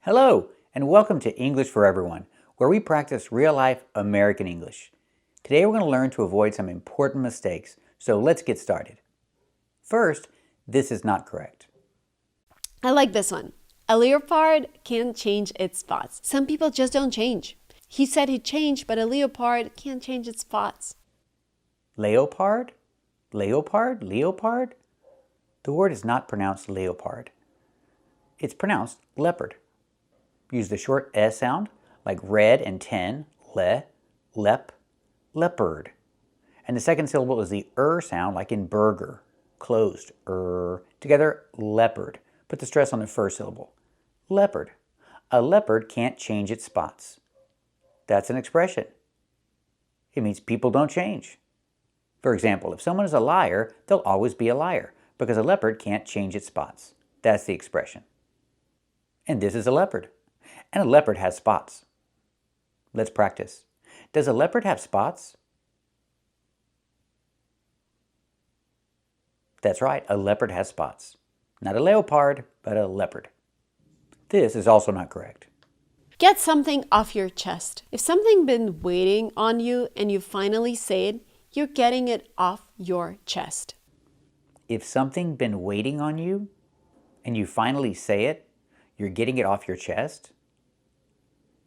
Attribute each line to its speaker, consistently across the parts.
Speaker 1: Hello, and welcome to English for Everyone, where we practice real-life American English. Today we're going to learn to avoid some important mistakes, so let's get started. First, this is not correct.
Speaker 2: I like this one. A leopard can't change its spots. Some people just don't change. He said he'd change, but a leopard can't change its spots.
Speaker 1: Leopard? Leopard? Leopard? The word is not pronounced leopard. It's pronounced leopard. Use the short S sound, like red and 10, lep, leopard. And the second syllable is the sound, like in burger, closed, Together, leopard. Put the stress on the first syllable. Leopard. A leopard can't change its spots. That's an expression. It means people don't change. For example, if someone is a liar, they'll always be a liar, because a leopard can't change its spots. That's the expression. And this is a leopard. And a leopard has spots. Let's practice. Does a leopard have spots? That's right, a leopard has spots. Not a leopard, but a leopard. This is also not correct.
Speaker 2: Get something off your chest. If something's been waiting on you and you finally say it, you're getting it off your chest.
Speaker 1: If something's been waiting on you and you finally say it, you're getting it off your chest?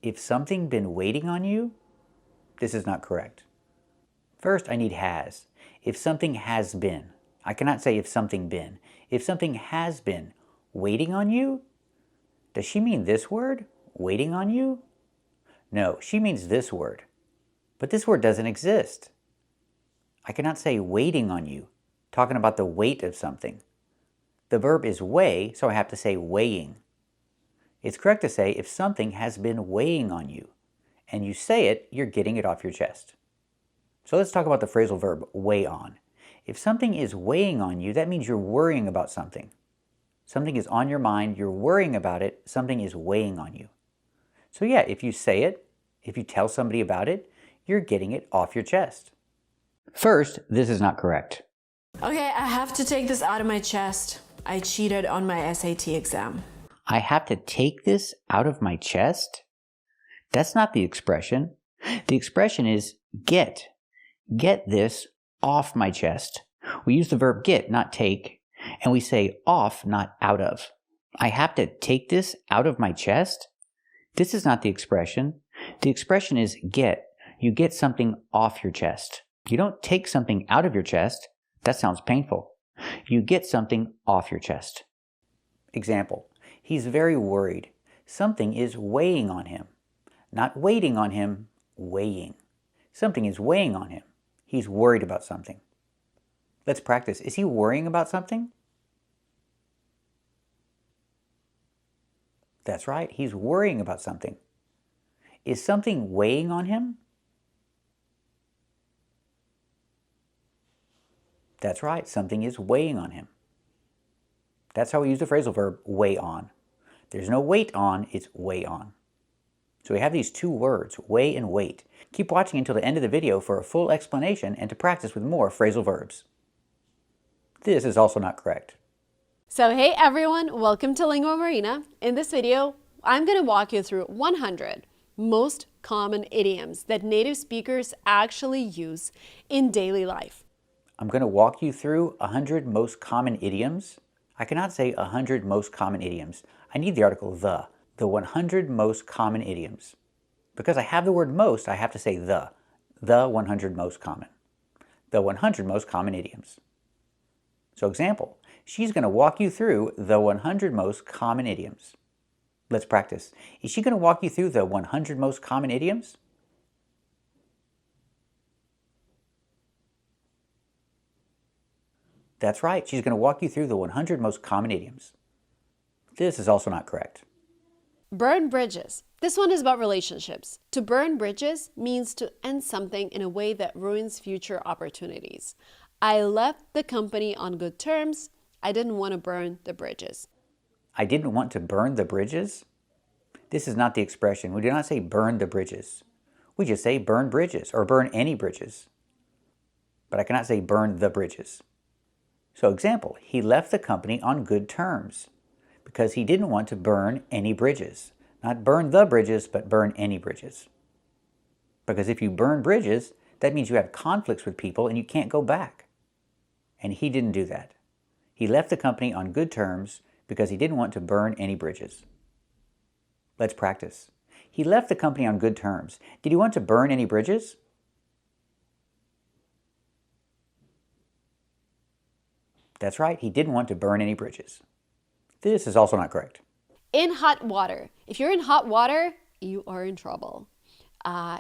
Speaker 1: If something's been waiting on you, this is not correct. First, I need has. If something has been. I cannot say if something been. If something has been waiting on you, does she mean this word, waiting on you? No, she means this word. But this word doesn't exist. I cannot say waiting on you, talking about the weight of something. The verb is weigh, so I have to say weighing. It's correct to say if something has been weighing on you, and you say it, you're getting it off your chest. So let's talk about the phrasal verb, weigh on. If something is weighing on you, that means you're worrying about something. Something is on your mind, you're worrying about it, something is weighing on you. So yeah, if you say it, if you tell somebody about it, you're getting it off your chest. First, this is not correct.
Speaker 3: Okay, I have to take this out of my chest. I cheated on my SAT exam.
Speaker 1: I have to take this out of my chest? That's not the expression. The expression is get. Get this off my chest. We use the verb get, not take, and we say off, not out of. I have to take this out of my chest? This is not the expression. The expression is get. You get something off your chest. You don't take something out of your chest. That sounds painful. You get something off your chest. Example. He's very worried. Something is weighing on him. Not waiting on him, weighing. Something is weighing on him. He's worried about something. Let's practice. Is he worrying about something? That's right. He's worrying about something. Is something weighing on him? That's right. Something is weighing on him. That's how we use the phrasal verb, weigh on. There's no weight on, it's weigh on. So we have these two words, weigh and weight. Keep watching until the end of the video for a full explanation and to practice with more phrasal verbs. This is also not correct.
Speaker 2: So hey everyone, welcome to linguamarina. In this video, I'm going to walk you through 100 most common idioms that native speakers actually use in daily life.
Speaker 1: I'm going to walk you through 100 most common idioms. I cannot say 100 most common idioms. I need the article the 100 most common idioms. Because I have the word most, I have to say the 100 most common. The 100 most common idioms. So example, she's going to walk you through the 100 most common idioms. Let's practice. Is she going to walk you through the 100 most common idioms? That's right, she's going to walk you through the 100 most common idioms. This is also not correct.
Speaker 2: Burn bridges. This one is about relationships. To burn bridges means to end something in a way that ruins future opportunities. I left the company on good terms. I didn't want to burn the bridges.
Speaker 1: I didn't want to burn the bridges? This is not the expression. We do not say burn the bridges. We just say burn bridges or burn any bridges. But I cannot say burn the bridges. So example, he left the company on good terms because he didn't want to burn any bridges. Not burn the bridges, but burn any bridges. Because if you burn bridges, that means you have conflicts with people and you can't go back. And he didn't do that. He left the company on good terms because he didn't want to burn any bridges. Let's practice. He left the company on good terms. Did he want to burn any bridges? That's right, he didn't want to burn any bridges. This is also not correct.
Speaker 2: In hot water. If you're in hot water, you are in trouble.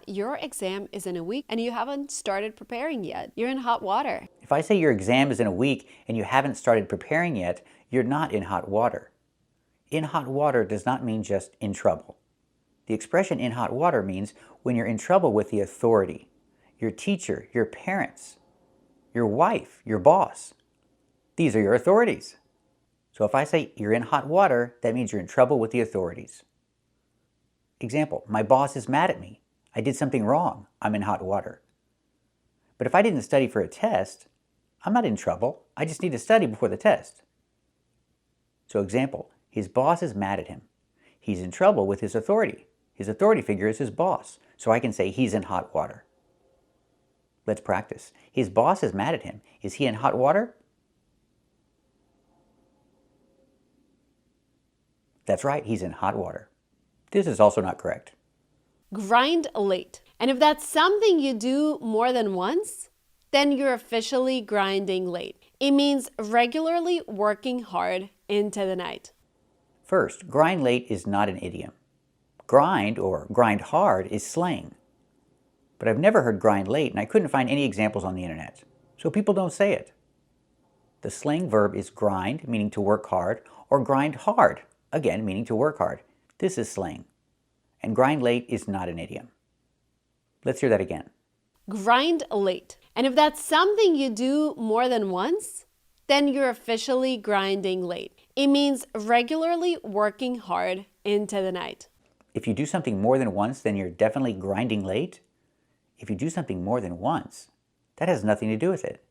Speaker 2: Your exam is in a week and you haven't started preparing yet. You're in hot water.
Speaker 1: If I say your exam is in a week and you haven't started preparing yet, you're not in hot water. In hot water does not mean just in trouble. The expression in hot water means when you're in trouble with the authority, your teacher, your parents, your wife, your boss. These are your authorities. So if I say you're in hot water, that means you're in trouble with the authorities. Example, my boss is mad at me. I did something wrong. I'm in hot water. But if I didn't study for a test, I'm not in trouble. I just need to study before the test. So example, his boss is mad at him. He's in trouble with his authority. His authority figure is his boss. So I can say he's in hot water. Let's practice. His boss is mad at him. Is he in hot water? That's right, he's in hot water. This is also not correct.
Speaker 2: Grind late. And if that's something you do more than once, then you're officially grinding late. It means regularly working hard into the night.
Speaker 1: First, grind late is not an idiom. Grind or grind hard is slang. But I've never heard grind late and I couldn't find any examples on the internet. So people don't say it. The slang verb is grind, meaning to work hard, or grind hard, again meaning to work hard. This is slang. And grind late is not an idiom. Let's hear that again.
Speaker 2: Grind late. And if that's something you do more than once, then you're officially grinding late. It means regularly working hard into the night.
Speaker 1: If you do something more than once, then you're definitely grinding late. If you do something more than once, that has nothing to do with it.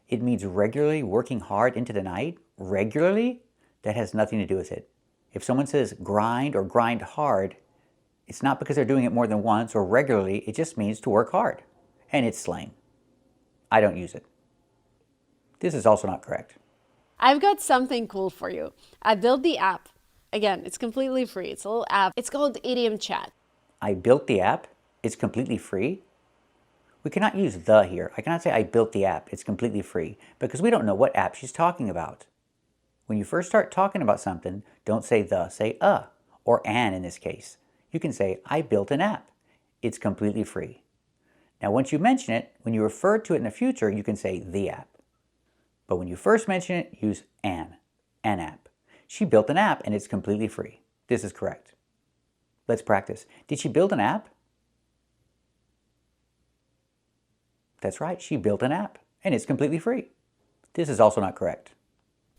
Speaker 1: It means regularly working hard into the night. Regularly, that has nothing to do with it. If someone says grind or grind hard, it's not because they're doing it more than once or regularly, it just means to work hard. And it's slang. I don't use it. This is also not correct.
Speaker 2: I've got something cool for you. I built the app. Again, it's completely free. It's a little app. It's called Idiom Chat.
Speaker 1: I built the app. It's completely free. We cannot use the here. I cannot say I built the app. It's completely free because we don't know what app she's talking about. When you first start talking about something, don't say the, say a or an in this case. You can say, I built an app. It's completely free. Now, once you mention it, when you refer to it in the future, you can say the app. But when you first mention it, use an app. She built an app and it's completely free. This is correct. Let's practice. Did she build an app? That's right, she built an app and it's completely free. This is also not correct.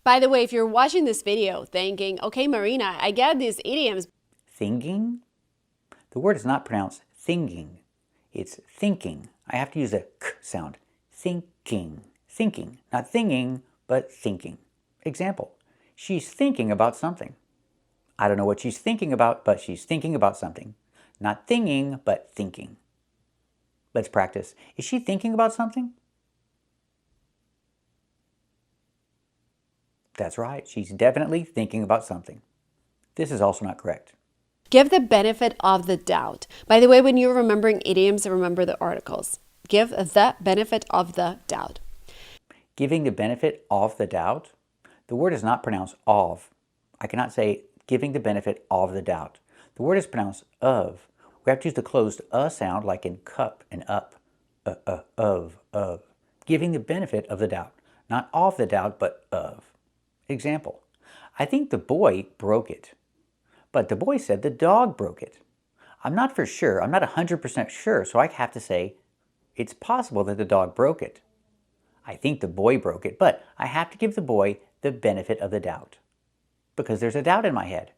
Speaker 2: By the way, if you're watching this video thinking, okay, Marina, I get these idioms.
Speaker 1: Thinking? The word is not pronounced thinking. It's thinking. I have to use a k sound. Thinking. Thinking. Not thinking, but thinking. Example. She's thinking about something. I don't know what she's thinking about, but she's thinking about something. Not thinking, but thinking. Let's practice. Is she thinking about something? That's right. She's definitely thinking about something. This is also not correct.
Speaker 2: Give the benefit of the doubt. By the way, when you're remembering idioms, remember the articles. Give the benefit of the doubt.
Speaker 1: Giving the benefit of the doubt. The word is not pronounced of. I cannot say giving the benefit of the doubt. The word is pronounced of. We have to use the closed sound like in cup and up. Of. Giving the benefit of the doubt. Not of the doubt, but of. Example. I think the boy broke it. But the boy said the dog broke it. I'm not for sure. I'm not 100% sure, so I have to say it's possible that the dog broke it. I think the boy broke it, but I have to give the boy the benefit of the doubt. Because there's a doubt in my head.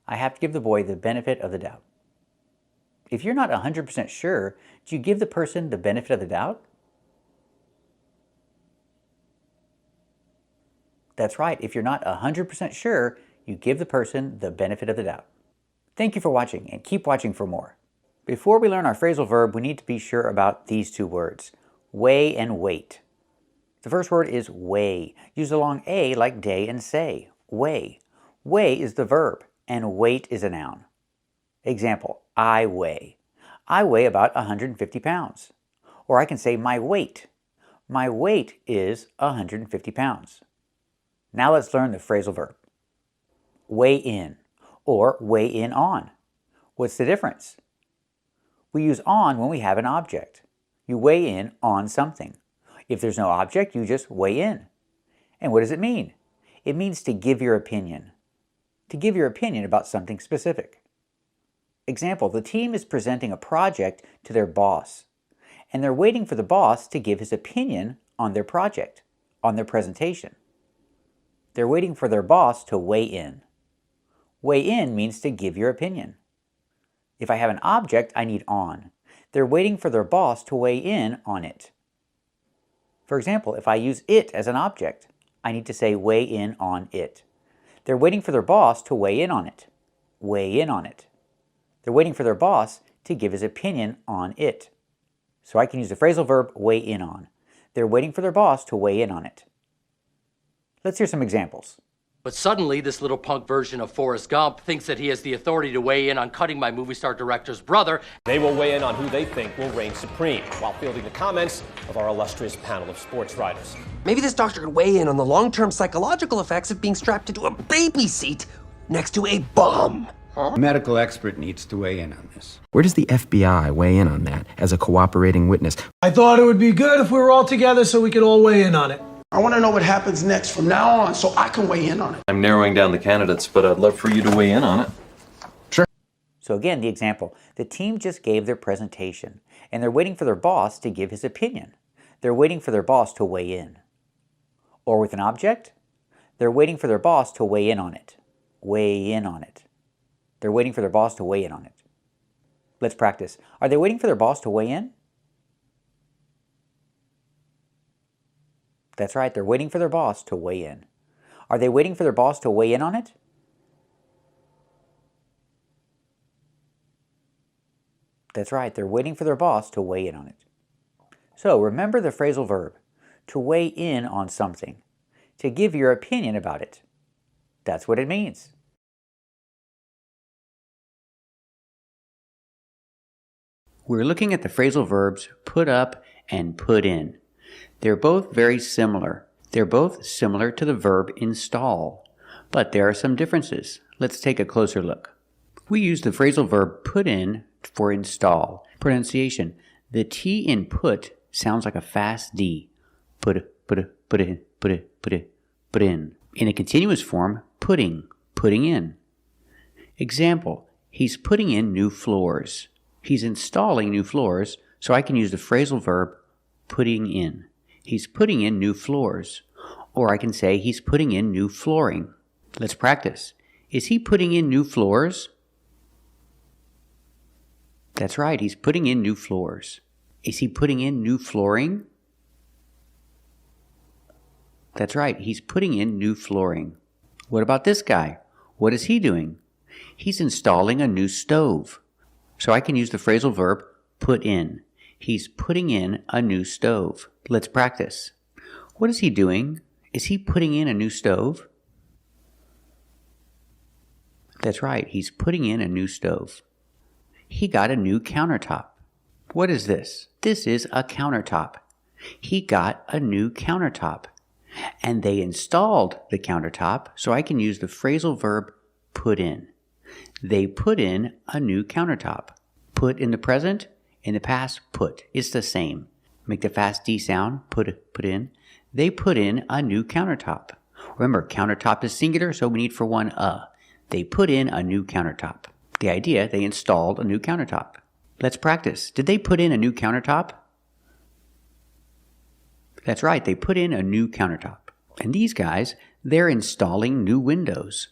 Speaker 1: I have to give the boy the benefit of the doubt. If you're not 100% sure, do you give the person the benefit of the doubt? That's right. If you're not 100% sure, you give the person the benefit of the doubt. Thank you for watching, and keep watching for more. Before we learn our phrasal verb, we need to be sure about these two words, weigh and wait. The first word is weigh. Use the long A like day and say. Weigh. Weigh is the verb, and wait is a noun. Example, I weigh. I weigh about 150 pounds. Or I can say my weight. My weight is 150 pounds. Now let's learn the phrasal verb. Weigh in, or weigh in on. What's the difference? We use on when we have an object. You weigh in on something. If there's no object, you just weigh in. And what does it mean? It means to give your opinion. To give your opinion about something specific. Example, the team is presenting a project to their boss, and they're waiting for the boss to give his opinion on their project, on their presentation. They're waiting for their boss to weigh in. Weigh in means to give your opinion. If I have an object, I need on. They're waiting for their boss to weigh in on it. For example, if I use it as an object, I need to say weigh in on it. They're waiting for their boss to weigh in on it. Weigh in on it. They're waiting for their boss to give his opinion on it. So I can use the phrasal verb weigh in on. They're waiting for their boss to weigh in on it. Let's hear some examples.
Speaker 4: But suddenly, this little punk version of Forrest Gump thinks that he has the authority to weigh in on cutting my movie star director's brother.
Speaker 5: They will weigh in on who they think will reign supreme, while fielding the comments of our illustrious panel of sports writers.
Speaker 6: Maybe this doctor could weigh in on the long-term psychological effects of being strapped into a baby seat next to a bomb.
Speaker 7: A medical expert needs to weigh in on this.
Speaker 8: Where does the FBI weigh in on that as a cooperating witness?
Speaker 9: I thought it would be good if we were all together so we could all weigh in on it.
Speaker 10: I want to know what happens next from now on so I can weigh in on it.
Speaker 11: I'm narrowing down the candidates, but I'd love for you to weigh in on it.
Speaker 8: Sure.
Speaker 1: So again, the example, the team just gave their presentation, and they're waiting for their boss to give his opinion. They're waiting for their boss to weigh in. Or with an object, they're waiting for their boss to weigh in on it. Weigh in on it. They're waiting for their boss to weigh in on it. Let's practice. Are they waiting for their boss to weigh in? That's right, they're waiting for their boss to weigh in. Are they waiting for their boss to weigh in on it? That's right, they're waiting for their boss to weigh in on it. So remember the phrasal verb, to weigh in on something, to give your opinion about it. That's what it means. We're looking at the phrasal verbs put up and put in. They're both very similar. They're both similar to the verb install, but there are some differences. Let's take a closer look. We use the phrasal verb put in for install. Pronunciation. The T in put sounds like a fast D. Put in. In a continuous form, putting in. Example, he's putting in new floors. He's installing new floors, so I can use the phrasal verb putting in. He's putting in new floors. Or I can say he's putting in new flooring. Let's practice. Is he putting in new floors? That's right, he's putting in new floors. Is he putting in new flooring? That's right, he's putting in new flooring. What about this guy? What is he doing? He's installing a new stove. So I can use the phrasal verb put in. He's putting in a new stove. Let's practice. What is he doing? Is he putting in a new stove? That's right, he's putting in a new stove. He got a new countertop. What is this? This is a countertop. He got a new countertop. And they installed the countertop, so I can use the phrasal verb put in. They put in a new countertop. Put in the present, in the past, put. It's the same. Make the fast D sound, put in. They put in a new countertop. Remember, countertop is singular, so we need for one a. They put in a new countertop. The idea, they installed a new countertop. Let's practice. Did they put in a new countertop? That's right, they put in a new countertop. And these guys, they're installing new windows.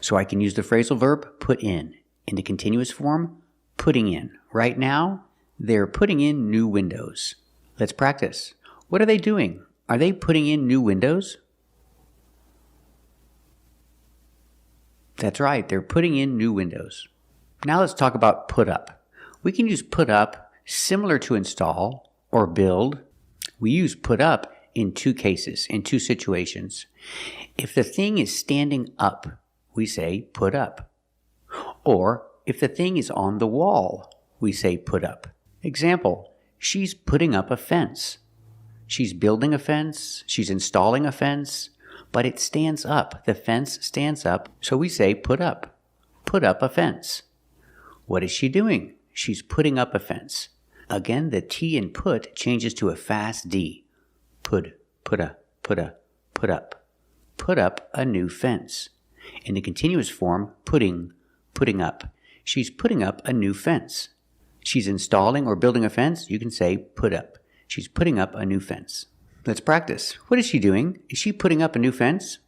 Speaker 1: So I can use the phrasal verb put in. In the continuous form, putting in. Right now, they're putting in new windows. Let's practice. What are they doing? Are they putting in new windows? That's right, they're putting in new windows. Now let's talk about put up. We can use put up similar to install or build. We use put up in two cases, in two situations. If the thing is standing up, we say put up. Or if the thing is on the wall, we say put up. Example, she's putting up a fence. She's building a fence, she's installing a fence, but it stands up. The fence stands up, so we say put up. Put up a fence. What is she doing? She's putting up a fence. Again, the T in put changes to a fast D. Put up. Put up a new fence. In the continuous form, putting up. She's putting up a new fence. She's installing or building a fence, you can say put up. She's putting up a new fence. Let's practice. What is she doing? Is she putting up a new fence?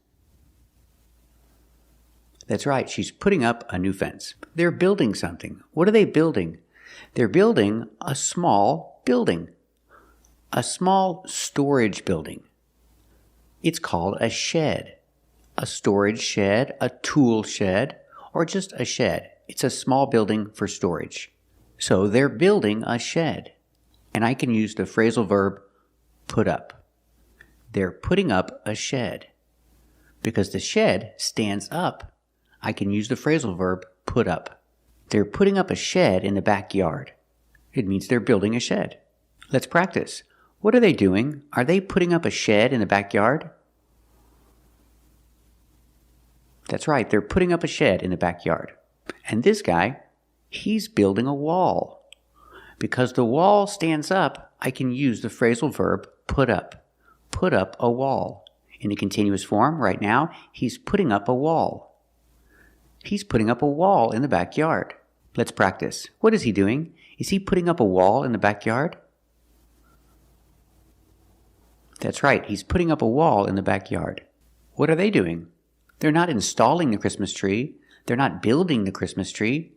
Speaker 1: That's right, she's putting up a new fence. They're building something. What are they building? They're building a small building. A small storage building. It's called a shed. A storage shed, a tool shed, or just a shed. It's a small building for storage. So they're building a shed. And I can use the phrasal verb put up. They're putting up a shed. Because the shed stands up, I can use the phrasal verb put up. They're putting up a shed in the backyard. It means they're building a shed. Let's practice. What are they doing? Are they putting up a shed in the backyard? That's right, they're putting up a shed in the backyard. And this guy, he's building a wall. Because the wall stands up, I can use the phrasal verb put up. Put up a wall. In the continuous form, right now, he's putting up a wall. He's putting up a wall in the backyard. Let's practice. What is he doing? Is he putting up a wall in the backyard? That's right, he's putting up a wall in the backyard. What are they doing? They're not installing the Christmas tree. They're not building the Christmas tree.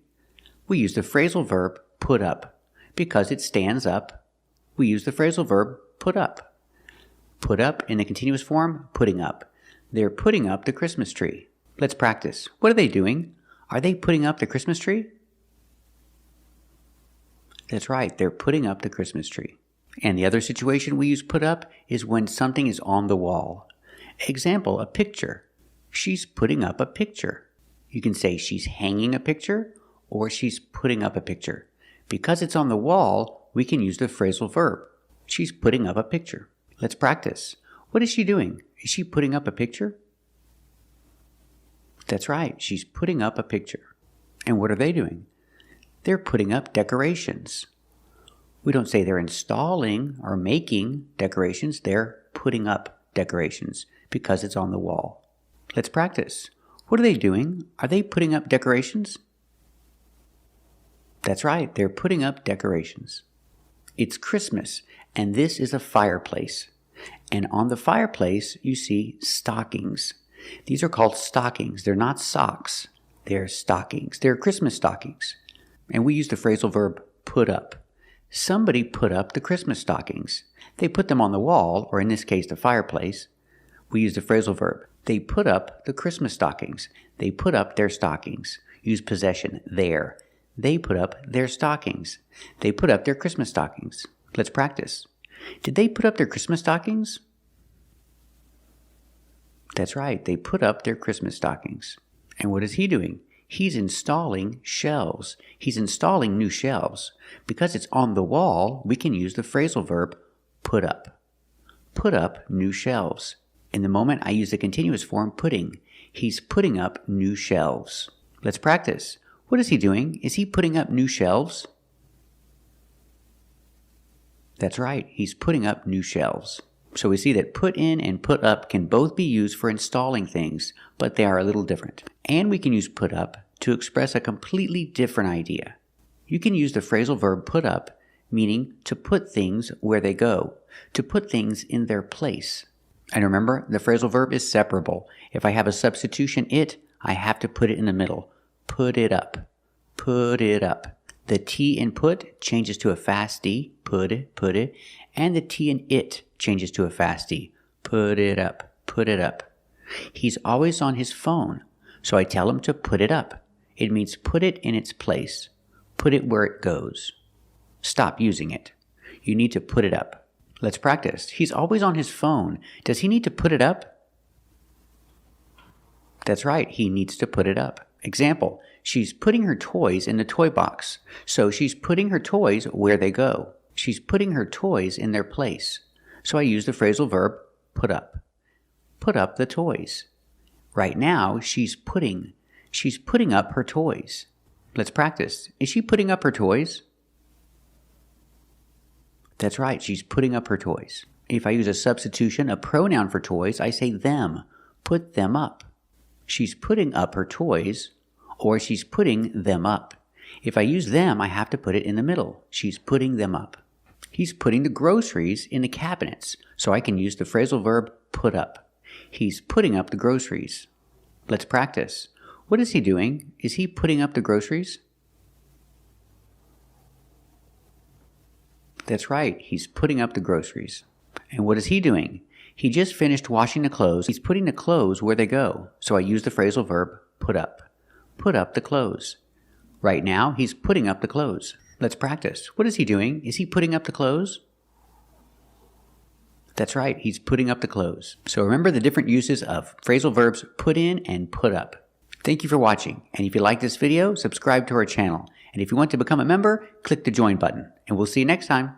Speaker 1: We use the phrasal verb put up. Because it stands up, we use the phrasal verb put up. Put up in the continuous form, putting up. They're putting up the Christmas tree. Let's practice. What are they doing? Are they putting up the Christmas tree? That's right, they're putting up the Christmas tree. And the other situation we use put up is when something is on the wall. Example, a picture. She's putting up a picture. You can say she's hanging a picture or she's putting up a picture. Because it's on the wall, we can use the phrasal verb. She's putting up a picture. Let's practice. What is she doing? Is she putting up a picture? That's right, she's putting up a picture. And what are they doing? They're putting up decorations. We don't say they're installing or making decorations, they're putting up decorations because it's on the wall. Let's practice. What are they doing? Are they putting up decorations? That's right, they're putting up decorations. It's Christmas, and this is a fireplace. And on the fireplace, you see stockings. These are called stockings. They're not socks. They're stockings. They're Christmas stockings. And we use the phrasal verb put up. Somebody put up the Christmas stockings. They put them on the wall, or in this case, the fireplace. We use the phrasal verb. They put up the Christmas stockings. They put up their stockings. Use possession, their. They put up their stockings. They put up their Christmas stockings. Let's practice. Did they put up their Christmas stockings? That's right, they put up their Christmas stockings. And what is he doing? He's installing shelves. He's installing new shelves. Because it's on the wall, we can use the phrasal verb put up. Put up new shelves. In the moment I use the continuous form putting, he's putting up new shelves. Let's practice. What is he doing? Is he putting up new shelves? That's right, he's putting up new shelves. So we see that put in and put up can both be used for installing things, but they are a little different. And we can use put up to express a completely different idea. You can use the phrasal verb put up, meaning to put things where they go, to put things in their place. And remember, the phrasal verb is separable. If I have a substitution it, I have to put it in the middle. Put it up. Put it up. The T in put changes to a fast D, put it, and the T in it changes to a fast D, put it up, put it up. He's always on his phone, so I tell him to put it up. It means put it in its place. Put it where it goes. Stop using it. You need to put it up. Let's practice. He's always on his phone. Does he need to put it up? That's right, he needs to put it up. Example, she's putting her toys in the toy box. So she's putting her toys where they go. She's putting her toys in their place. So I use the phrasal verb put up. Put up the toys. Right now, she's putting up her toys. Let's practice. Is she putting up her toys? That's right, she's putting up her toys. If I use a substitution, a pronoun for toys, I say them. Put them up. She's putting up her toys, or she's putting them up. If I use them, I have to put it in the middle. She's putting them up. He's putting the groceries in the cabinets, so I can use the phrasal verb put up. He's putting up the groceries. Let's practice. What is he doing? Is he putting up the groceries? That's right, he's putting up the groceries. And what is he doing? He just finished washing the clothes. He's putting the clothes where they go. So I use the phrasal verb put up. Put up the clothes. Right now, he's putting up the clothes. Let's practice. What is he doing? Is he putting up the clothes? That's right, he's putting up the clothes. So remember the different uses of phrasal verbs put in and put up. Thank you for watching. And if you like this video, subscribe to our channel. And if you want to become a member, click the join button. And we'll see you next time.